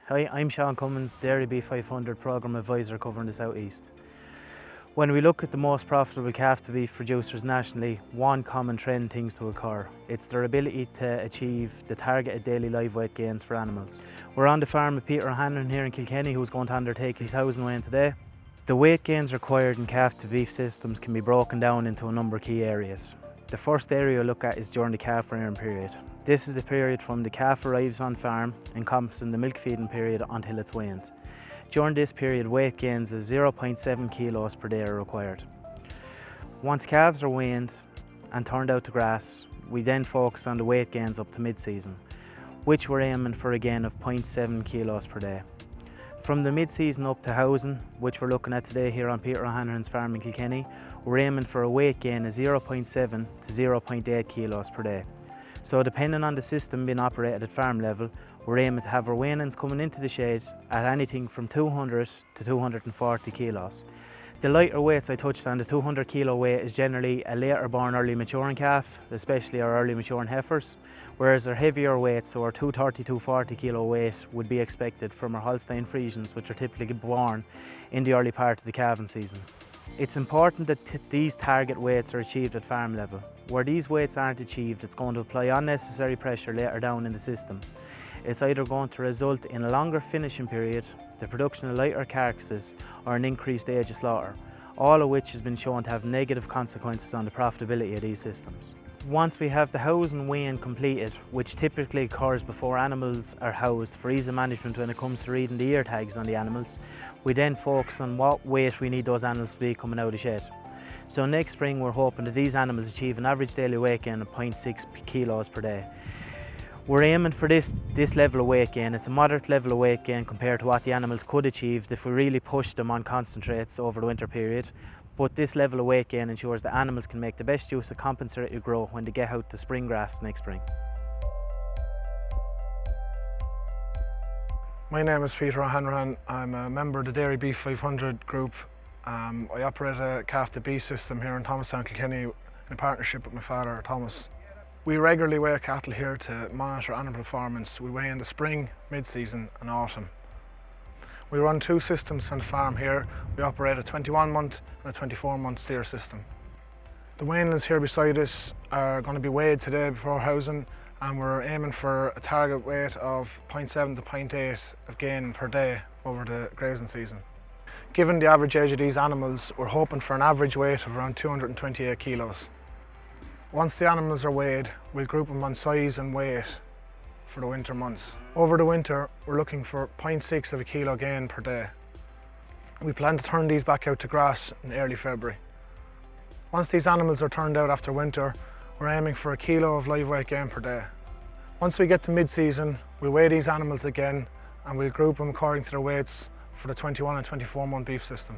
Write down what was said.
Hi, I'm Seán Cummins, DairyBeef500 Programme Advisor covering the South East. When we look at the most profitable calf-to-beef producers nationally, one common trend tends to occur. It's their ability to achieve the targeted daily live weight gains for animals. We're on the farm with Peter O'Hanlon here in Kilkenny, who's going to undertake his housing weigh-in today. The weight gains required in calf-to-beef systems can be broken down into a number of key areas. The first area we'll look at is during the calf rearing period. This is the period from the calf arrives on farm, encompassing the milk feeding period until it's weaned. During this period, weight gains of 0.7 kilos per day are required. Once calves are weaned and turned out to grass, we then focus on the weight gains up to mid-season, which we're aiming for a gain of 0.7 kilos per day. From the mid-season up to housing, which we're looking at today here on Peter O'Hanlon's farm in Kilkenny, we're aiming for a weight gain of 0.7 to 0.8 kilos per day. So depending on the system being operated at farm level, we're aiming to have our weanings coming into the shed at anything from 200 to 240 kilos. The lighter weights I touched on, the 200 kilo weight, is generally a later born early maturing calf, especially our early maturing heifers, whereas our heavier weights, so our 230 to 240 kilo weight, would be expected from our Holstein Friesians, which are typically born in the early part of the calving season. It's important that these target weights are achieved at farm level. Where these weights aren't achieved, it's going to apply unnecessary pressure later down in the system. It's either going to result in a longer finishing period, the production of lighter carcasses, or an increased age of slaughter, all of which has been shown to have negative consequences on the profitability of these systems. Once we have the housing weigh-in completed, which typically occurs before animals are housed for ease of management when it comes to reading the ear tags on the animals, we then focus on what weight we need those animals to be coming out of the shed. So next spring we're hoping that these animals achieve an average daily weight gain of 0.6 kilos per day. We're aiming for this level of weight gain. It's a moderate level of weight gain compared to what the animals could achieve if we really pushed them on concentrates over the winter period. But this level of weight gain ensures that animals can make the best use of compensated growth when they get out to spring grass next spring. My name is Peter O'Hanlon. I'm a member of the DairyBeef500 group. I operate a calf-to-beef system here in Thomastown, Kilkenny, in partnership with my father, Thomas. We regularly weigh cattle here to monitor animal performance. We weigh in the spring, mid-season and autumn. We run two systems on the farm here. We operate a 21-month and a 24-month steer system. The weanlings here beside us are going to be weighed today before housing, and we're aiming for a target weight of 0.7 to 0.8 of gain per day over the grazing season. Given the average age of these animals, we're hoping for an average weight of around 228 kilos. Once the animals are weighed, we'll group them on size and weight for the winter months. Over the winter, we're looking for 0.6 of a kilo gain per day. We plan to turn these back out to grass in early February. Once these animals are turned out after winter, we're aiming for a kilo of live weight gain per day. Once we get to mid-season, we'll weigh these animals again and we'll group them according to their weights for the 21 and 24 month beef system.